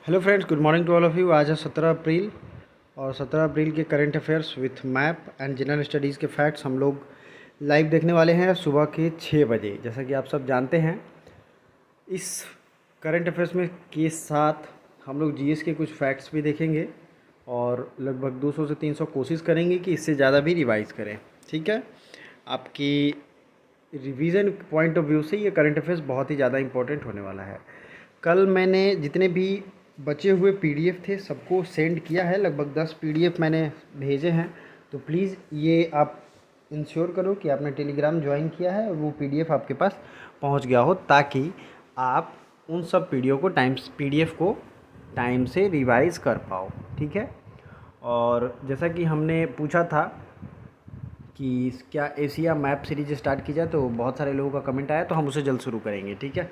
Hello friends, good morning to all of you. आज है 17 अप्रैल और 17 अप्रैल के current affairs with map and general studies के फैक्ट्स हम लोग लाइव देखने वाले हैं सुबह के 6 बजे। जैसा कि आप सब जानते हैं, इस करंट अफेयर्स में के साथ हम लोग जीएस के कुछ फैक्ट्स भी देखेंगे और लगभग 200 से 300 कोशिश करेंगे कि इससे ज़्यादा भी रिवाइज़ करें। ठीक है, आपकी रिवीजन पॉइंट ऑफ व्यू से ये करंट अफेयर्स बहुत ही ज़्यादा इंपॉर्टेंट होने वाला है। कल मैंने जितने भी बचे हुए पीडीएफ थे सबको सेंड किया है, लगभग 10 पीडीएफ मैंने भेजे हैं। तो प्लीज़ ये आप इंश्योर करो कि आपने टेलीग्राम ज्वाइन किया है और वो पीडीएफ आपके पास पहुंच गया हो, ताकि आप उन सब पीडीएफ को टाइम से रिवाइज कर पाओ। ठीक है, और जैसा कि हमने पूछा था कि क्या एशिया मैप सीरीज स्टार्ट की जाए, तो बहुत सारे लोगों का कमेंट आया, तो हम उसे जल्द शुरू करेंगे। ठीक है,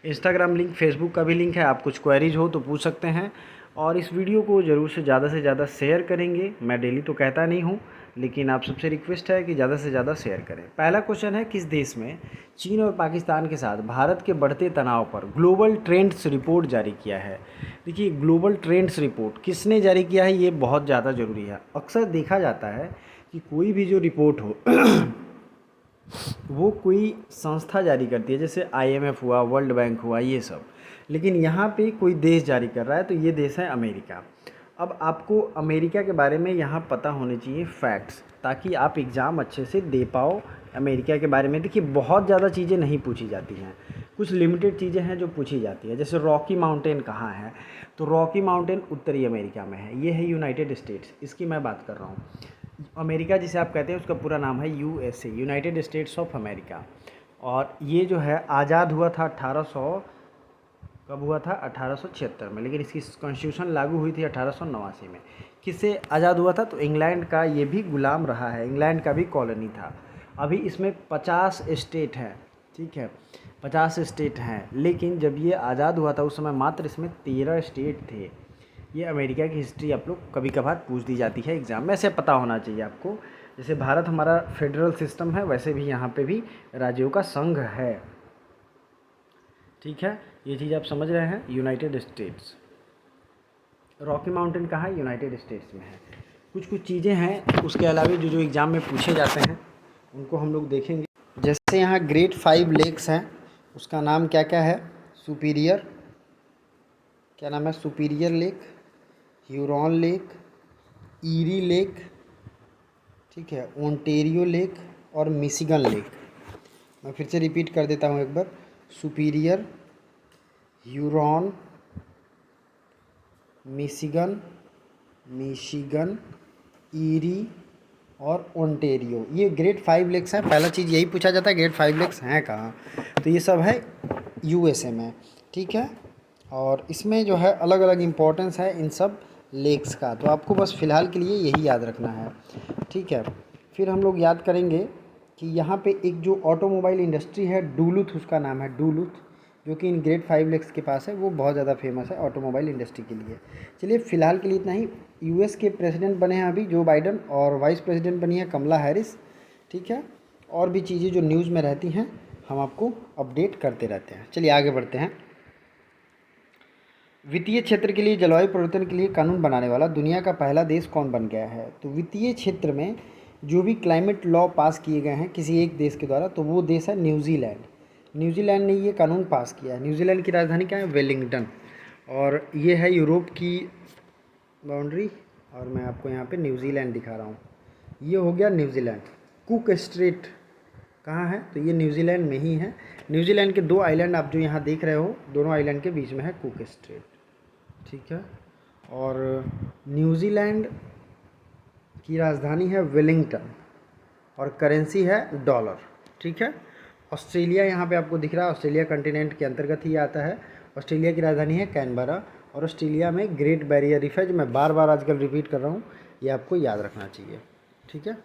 इंस्टाग्राम लिंक, फेसबुक का भी लिंक है, आप कुछ क्वेरीज हो तो पूछ सकते हैं। और इस वीडियो को ज़रूर से ज़्यादा शेयर करेंगे। मैं डेली तो कहता नहीं हूँ, लेकिन आप सबसे रिक्वेस्ट है कि ज़्यादा से ज़्यादा शेयर करें। पहला क्वेश्चन है, किस देश में चीन और पाकिस्तान के साथ भारत के बढ़ते तनाव पर ग्लोबल ट्रेंड्स रिपोर्ट जारी किया है? देखिए, ग्लोबल ट्रेंड्स रिपोर्ट किसने जारी किया है, ये बहुत ज़्यादा ज़रूरी है। अक्सर देखा जाता है कि कोई भी जो रिपोर्ट हो वो कोई संस्था जारी करती है, जैसे आईएमएफ हुआ, वर्ल्ड बैंक हुआ, ये सब। लेकिन यहाँ पे कोई देश जारी कर रहा है, तो ये देश है अमेरिका। अब आपको अमेरिका के बारे में यहाँ पता होने चाहिए फैक्ट्स, ताकि आप एग्ज़ाम अच्छे से दे पाओ। अमेरिका के बारे में देखिए, बहुत ज़्यादा चीज़ें नहीं पूछी जाती हैं, कुछ लिमिटेड चीज़ें हैं जो पूछी जाती है। जैसे रॉकी माउंटेन कहाँ है, तो रॉकी माउंटेन उत्तरी अमेरिका में है, ये है यूनाइटेड स्टेट्स, इसकी मैं बात कर रहा हूँ। अमेरिका जिसे आप कहते हैं उसका पूरा नाम है USA, United states of America. और ये जो है आज़ाद हुआ था 1800, कब हुआ था? 1876 में, लेकिन इसकी कॉन्स्टिट्यूशन लागू हुई थी 1889 में। किससे आज़ाद हुआ था? तो इंग्लैंड का ये भी गुलाम रहा है, इंग्लैंड का भी कॉलोनी था। अभी इसमें 50 स्टेट हैं। ठीक है, 50 स्टेट हैं, लेकिन जब ये आज़ाद हुआ था उस समय मात्र इसमें 13 स्टेट थे। ये अमेरिका की हिस्ट्री आप लोग कभी कभार पूछ दी जाती है एग्ज़ाम में, ऐसे पता होना चाहिए आपको। जैसे भारत हमारा फेडरल सिस्टम है, वैसे भी यहाँ पे भी राज्यों का संघ है। ठीक है, ये चीज़ आप समझ रहे हैं। यूनाइटेड स्टेट्स, रॉकी माउंटेन कहाँ है? यूनाइटेड स्टेट्स में है। कुछ चीज़ें हैं उसके अलावा जो एग्ज़ाम में पूछे जाते हैं उनको हम लोग देखेंगे। जैसे यहाँ ग्रेट 5 लेक्स हैं, उसका नाम क्या क्या है? सुपीरियर, क्या नाम है? Superior lake, Huron lake, eerie lake, ठीक है, ओंटेरियो लेक और मिशिगन लेक। मैं फिर से रिपीट कर देता हूँ एक बार, सुपीरियर, ह्यूरॉन, मिशिगन, ईरी और ओंटेरियो, ये ग्रेट 5 लेक्स हैं। पहला चीज़ यही पूछा जाता है, ग्रेट 5 लेक्स हैं कहाँ? तो ये सब है यूएसए में। ठीक है, और इसमें जो है अलग अलग इम्पोर्टेंस है इन सब लेक्स का, तो आपको बस फ़िलहाल के लिए यही याद रखना है। ठीक है, फिर हम लोग याद करेंगे कि यहाँ पे एक जो ऑटोमोबाइल इंडस्ट्री है, डूलुथ उसका नाम है, डूलुथ, जो कि इन ग्रेट 5 लेक्स के पास है। वो बहुत ज़्यादा फेमस है ऑटोमोबाइल इंडस्ट्री के लिए। चलिए, फ़िलहाल के लिए इतना ही। यूएस के प्रेसिडेंट बने हैं अभी जो बाइडन, और वाइस प्रेसिडेंट बनी है कमला हैरिस। ठीक है, और भी चीज़ें जो न्यूज़ में रहती हैं हम आपको अपडेट करते रहते हैं। चलिए आगे बढ़ते हैं। वित्तीय क्षेत्र के लिए जलवायु परिवर्तन के लिए कानून बनाने वाला दुनिया का पहला देश कौन बन गया है? तो वित्तीय क्षेत्र में जो भी क्लाइमेट लॉ पास किए गए हैं किसी एक देश के द्वारा, तो वो देश है न्यूजीलैंड। न्यूजीलैंड ने ये कानून पास किया है। न्यूजीलैंड की राजधानी क्या है? वेलिंगटन। और ये है यूरोप की बाउंड्री, और मैं आपको यहाँ पे न्यूजीलैंड दिखा रहा हूँ। ये हो गया न्यूजीलैंड। कुक स्ट्रेट कहाँ है? तो ये न्यूजीलैंड में ही है। न्यूजीलैंड के 2 आइलैंड आप जो यहाँ देख रहे हो, दोनों आइलैंड के बीच में है कुक स्ट्रेट। ठीक है, और न्यूजीलैंड की राजधानी है वेलिंगटन और करेंसी है डॉलर। ठीक है, ऑस्ट्रेलिया यहाँ पे आपको दिख रहा है, ऑस्ट्रेलिया कंटिनेंट के अंतर्गत ही आता है। ऑस्ट्रेलिया की राजधानी है कैनबरा, और ऑस्ट्रेलिया में ग्रेट बैरियर रीफ है, जो मैं बार बार आजकल रिपीट कर रहा हूँ, ये आपको याद रखना चाहिए। ठीक है,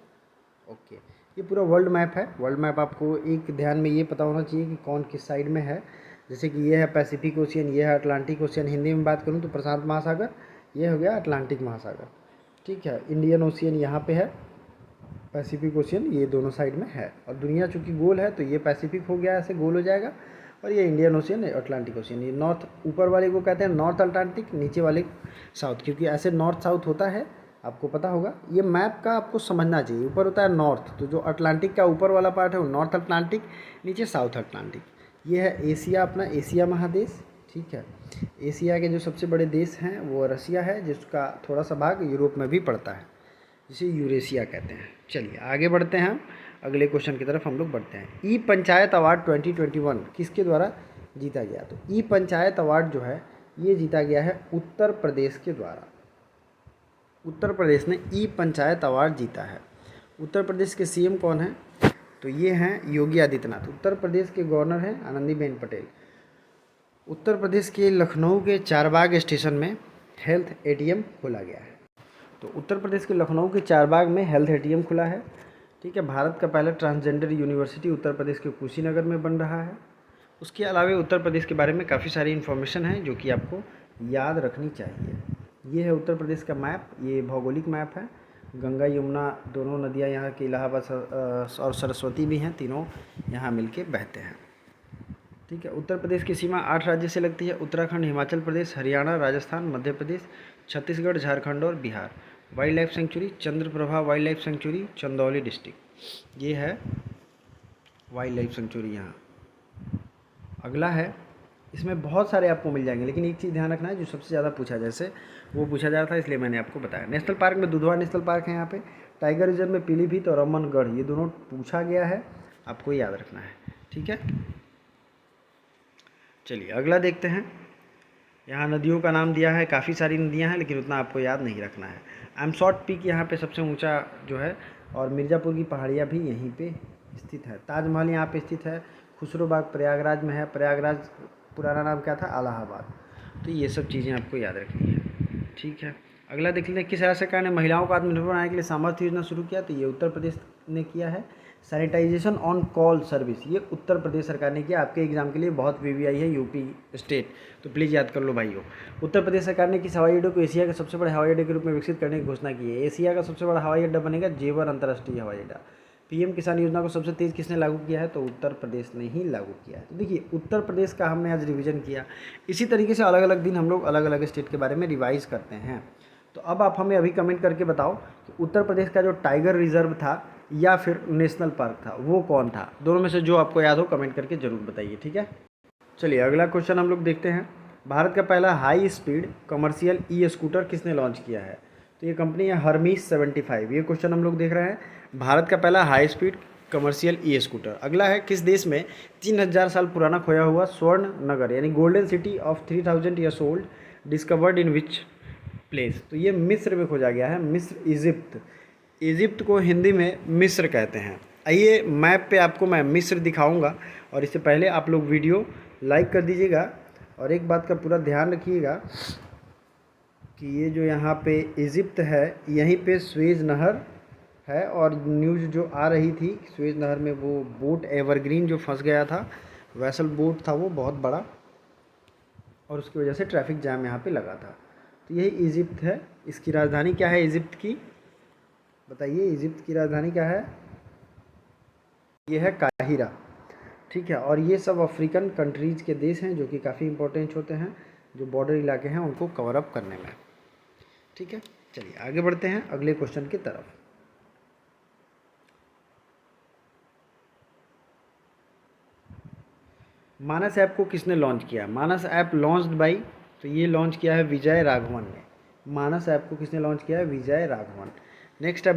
ओके। ये पूरा वर्ल्ड मैप है। वर्ल्ड मैप आपको एक ध्यान में ये पता होना चाहिए कि कौन किस साइड में है। जैसे कि ये है पैसिफिक ओशियन, ये है अटलांटिक ओशियन। हिंदी में बात करूँ तो प्रशांत महासागर, ये हो गया अटलांटिक महासागर। ठीक है, इंडियन ओशियन यहाँ पे है, पैसिफिक ओशियन ये दोनों साइड में है। और दुनिया चूँकि गोल है तो ये पैसिफिक हो गया, ऐसे गोल हो जाएगा, और ये इंडियन ओशियन है, अटलांटिक ओशियन। ये नॉर्थ ऊपर वाले को कहते हैं नॉर्थ अटलांटिक, नीचे वाले साउथ, क्योंकि ऐसे नॉर्थ साउथ होता है, आपको पता होगा। ये मैप का आपको समझना चाहिए। ऊपर होता है नॉर्थ, तो जो अटलांटिक का ऊपर वाला पार्ट है वो नॉर्थ अटलांटिक, नीचे साउथ अटलांटिक। ये है एशिया, अपना एशिया महादेश, ठीक है। एशिया के जो सबसे बड़े देश हैं वो रसिया है, जिसका थोड़ा सा भाग यूरोप में भी पड़ता है, जिसे यूरेशिया कहते हैं। चलिए आगे बढ़ते हैं, अगले क्वेश्चन की तरफ हम लोग बढ़ते हैं। ई पंचायत अवार्ड 2021 किसके द्वारा जीता गया? तो ई पंचायत अवार्ड जो है ये जीता गया है उत्तर प्रदेश के द्वारा। उत्तर प्रदेश ने ई पंचायत अवार्ड जीता है। उत्तर प्रदेश के सीएम कौन है? तो ये हैं योगी आदित्यनाथ। उत्तर प्रदेश के गवर्नर हैं आनंदीबेन पटेल। उत्तर प्रदेश के लखनऊ के चारबाग स्टेशन में हेल्थ एटीएम खोला गया है। तो उत्तर प्रदेश के लखनऊ के चारबाग में हेल्थ एटीएम खुला है, ठीक है। भारत का पहला ट्रांसजेंडर यूनिवर्सिटी उत्तर प्रदेश के कुशीनगर में बन रहा है। उसके अलावा उत्तर प्रदेश के बारे में काफ़ी सारी इन्फॉर्मेशन है जो कि आपको याद रखनी चाहिए। ये है उत्तर प्रदेश का मैप, ये भौगोलिक मैप है। गंगा यमुना दोनों नदियाँ यहाँ की इलाहाबाद और सरस्वती भी हैं, तीनों यहाँ मिलके बहते हैं, ठीक है। उत्तर प्रदेश की सीमा 8 राज्य से लगती है: उत्तराखंड, हिमाचल प्रदेश, हरियाणा, राजस्थान, मध्य प्रदेश, छत्तीसगढ़, झारखंड और Bihar. Wild life sanctuary Chandraprabha wild life sanctuary, Chandauli district, ये है वाइल्ड लाइफ सेंचुरी यहाँ। अगला है, इसमें बहुत सारे आपको मिल जाएंगे, लेकिन एक चीज़ ध्यान रखना है, जो सबसे ज़्यादा पूछा जैसे वो पूछा जा रहा था, इसलिए मैंने आपको बताया। नेशनल पार्क में दुधवा नेशनल पार्क है यहाँ पे। टाइगर रिजर्व में पीलीभीत और अमनगढ़, ये दोनों पूछा गया है, आपको याद रखना है, ठीक है। चलिए अगला देखते हैं। यहाँ नदियों का नाम दिया है, काफ़ी सारी नदियाँ हैं, लेकिन उतना आपको याद नहीं रखना है। एमसॉट पीक यहाँ पे सबसे ऊंचा जो है, और मिर्ज़ापुर की पहाड़ियाँ भी यहीं पे स्थित है। ताजमहल यहाँ पे स्थित है। खुसरो बाग प्रयागराज में है। प्रयागराज पुराना नाम क्या था? इलाहाबाद। तो ये सब चीज़ें आपको याद रखनी है, ठीक है। अगला देख लेते हैं, किस राज्य सरकार ने महिलाओं को आत्मनिर्भर बनाने के लिए सामर्थ्य योजना शुरू किया? तो ये उत्तर प्रदेश ने किया है। सैनिटाइजेशन ऑन कॉल सर्विस, ये उत्तर प्रदेश सरकार ने किया। आपके एग्जाम के लिए बहुत वीवीआई है, यूपी स्टेट, तो प्लीज़ याद कर लो भाइयों। उत्तर प्रदेश सरकार ने किस हवाई अड्डे को एशिया के सबसे बड़े हवाई अड्डे के रूप में विकसित करने की घोषणा की है? एशिया का सबसे बड़ा हवाई अड्डा बनेगा जेवर अंतर्राष्ट्रीय हवाई अड्डा। पीएम किसान योजना को सबसे तेज़ किसने लागू किया है? तो उत्तर प्रदेश ने ही लागू किया है। तो देखिए उत्तर प्रदेश का हमने आज रिवीजन किया। इसी तरीके से अलग अलग दिन हम लोग अलग अलग स्टेट के बारे में रिवाइज करते हैं। तो अब आप हमें अभी कमेंट करके बताओ कि उत्तर प्रदेश का जो टाइगर रिजर्व था या फिर नेशनल पार्क था वो कौन था? दोनों में से जो आपको याद हो कमेंट करके ज़रूर बताइए, ठीक है। चलिए अगला क्वेश्चन हम लोग देखते हैं। भारत का पहला high speed commercial e scooter किसने लॉन्च किया है? तो ये कंपनी है हर्मीस 75। ये क्वेश्चन हम लोग देख रहे हैं। भारत का पहला high speed commercial e scooter. अगला है, किस देश में 3000 साल पुराना खोया हुआ स्वर्ण नगर यानी golden city of 3000 years old discovered in which place? तो ये मिस्र में खोजा गया है। मिस्र, इजिप्ट। इजिप्ट को हिंदी में मिस्र कहते हैं। आइए मैप पे आपको मैं मिस्र दिखाऊंगा, और इससे पहले आप लोग वीडियो लाइक कर दीजिएगा। और एक बात का पूरा ध्यान रखिएगा कि ये जो यहाँ पे इजिप्ट है, यहीं पे स्वेज नहर है, और न्यूज़ जो आ रही थी स्वेज नहर में वो बोट एवरग्रीन जो फंस गया था, वैसल बोट था वो बहुत बड़ा, और उसकी वजह से ट्रैफिक जाम यहाँ पे लगा था। तो यही इजिप्ट है। इसकी राजधानी क्या है इजिप्ट की? बताइए, इजिप्ट की राजधानी क्या है? ये है काहिरा, ठीक है। और ये सब अफ्रीकन कंट्रीज़ के देश हैं जो कि काफ़ी इंपॉर्टेंट होते हैं, जो बॉर्डर इलाके हैं उनको कवर अप करने में, ठीक है। चलिए आगे बढ़ते हैं अगले क्वेश्चन की तरफ। मानस ऐप को किसने लॉन्च किया? मानस ऐप लॉन्च्ड बाई, तो ये लॉन्च किया है विजय राघवन ने। मानस ऐप को किसने लॉन्च किया है? विजय राघवन। नेक्स्ट है,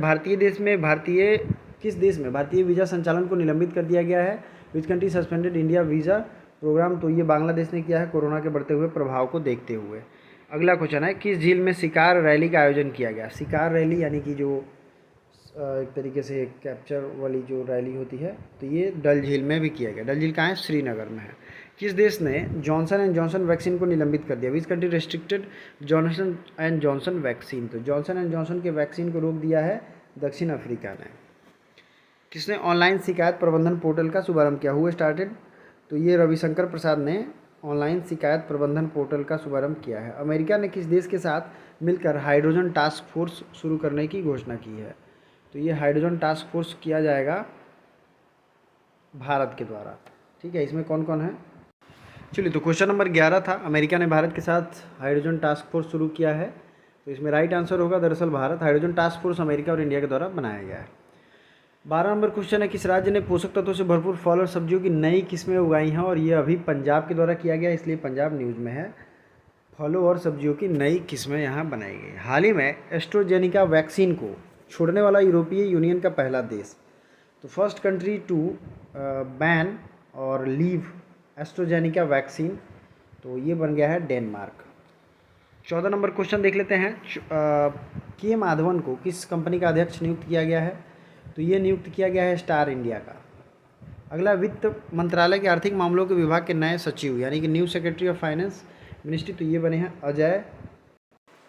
किस देश में भारतीय वीज़ा संचालन को निलंबित कर दिया गया है? Which country suspended India visa program? तो ये बांग्लादेश ने किया है, कोरोना के बढ़ते हुए प्रभाव को देखते हुए। अगला क्वेश्चन है, किस झील में शिकार रैली का आयोजन किया गया? शिकार रैली यानी कि जो एक तरीके से कैप्चर वाली जो रैली होती है, तो ये डल झील में भी किया गया। डल झील कहाँ है? श्रीनगर में है। किस देश ने जॉनसन एंड जॉनसन वैक्सीन को निलंबित कर दिया? Which country restricted Johnson and Johnson vaccine? तो जॉनसन एंड जॉनसन के वैक्सीन को रोक दिया है दक्षिण अफ्रीका ने। किसने ऑनलाइन शिकायत प्रबंधन पोर्टल का शुभारंभ किया? हुए स्टार्टेड? तो ये रविशंकर प्रसाद ने ऑनलाइन शिकायत प्रबंधन पोर्टल का शुभारंभ किया है। अमेरिका ने किस देश के साथ मिलकर हाइड्रोजन टास्क फोर्स शुरू करने की घोषणा की है? तो ये हाइड्रोजन टास्क फोर्स किया जाएगा भारत के द्वारा, ठीक है। इसमें कौन कौन है? चलिए, तो क्वेश्चन नंबर 11 था, अमेरिका ने भारत के साथ हाइड्रोजन टास्क फोर्स शुरू किया है। तो इसमें राइट आंसर होगा दरअसल Bharat. Hydrogen task force America और इंडिया के द्वारा बनाया गया है। 12 नंबर क्वेश्चन है, किस राज्य ने पोषक तत्वों से भरपूर फल और सब्जियों की नई किस्में उगाई हैं, और ये अभी पंजाब के द्वारा किया गया है, इसलिए पंजाब न्यूज़ में है। फलों और सब्जियों की नई किस्में यहाँ बनाई गई। हाल ही में एस्ट्रोजेनिका वैक्सीन को छोड़ने वाला यूरोपीय यूनियन का पहला देश, तो फर्स्ट कंट्री टू बैन और लीव एस्ट्रोजेनिका वैक्सीन, तो ये बन गया है डेनमार्क। 14 नंबर क्वेश्चन देख लेते हैं। के माधवन को किस कंपनी का अध्यक्ष नियुक्त किया गया है, तो ये नियुक्त किया गया है स्टार इंडिया का। अगला, वित्त मंत्रालय के आर्थिक मामलों के विभाग के नए सचिव यानी कि new secretary of finance ministry, तो ये बने हैं अजय,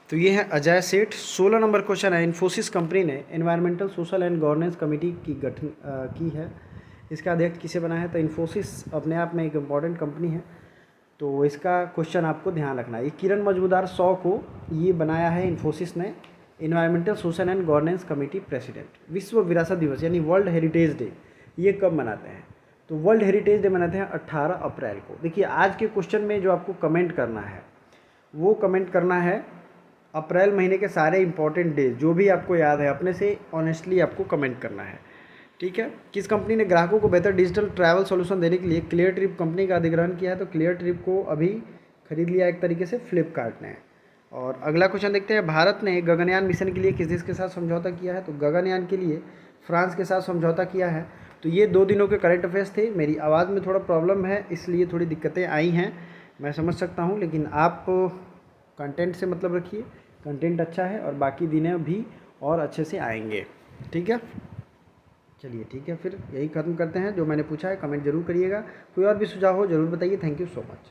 तो ये है अजय सेठ। 16 नंबर क्वेश्चन है, इन्फोसिस कंपनी ने environmental social and governance committee की गठन की है, इसका अध्यक्ष किसे बना है, तो इन्फोसिस अपने आप में एक इम्पॉर्टेंट कंपनी है, तो इसका क्वेश्चन आपको ध्यान रखना है। ये किरण मजूमदार 100 को ये बनाया है इन्फोसिस ने, environmental social and governance committee president. विश्व विरासत दिवस यानी वर्ल्ड हेरिटेज डे ये कब मनाते हैं, तो वर्ल्ड हेरिटेज डे मनाते हैं 18 अप्रैल को। देखिए, आज के क्वेश्चन में जो आपको कमेंट करना है वो कमेंट करना है अप्रैल महीने के सारे इंपॉर्टेंट डेज जो भी आपको याद है, अपने से ऑनेस्टली आपको कमेंट करना है, ठीक है। किस कंपनी ने ग्राहकों को बेहतर डिजिटल ट्रैवल सॉल्यूशन देने के लिए क्लियर ट्रिप कंपनी का अधिग्रहण किया है, तो क्लियर ट्रिप को अभी खरीद लिया एक तरीके से फ्लिपकार्ट ने। और अगला क्वेश्चन देखते हैं, भारत ने गगनयान मिशन के लिए किस देश के साथ समझौता किया है, तो गगनयान के लिए फ्रांस के साथ समझौता किया है। तो ये 2 दिनों के करंट अफेयर्स थे। मेरी आवाज़ में थोड़ा प्रॉब्लम है इसलिए थोड़ी दिक्कतें आई हैं, मैं समझ सकता हूँ, लेकिन आप कंटेंट से मतलब रखिए, कंटेंट अच्छा है और बाकी दिनें भी और अच्छे से आएंगे, ठीक है। चलिए ठीक है, फिर यही ख़त्म करते हैं। जो मैंने पूछा है कमेंट जरूर करिएगा, कोई और भी सुझाव हो जरूर बताइए। Thank you so much.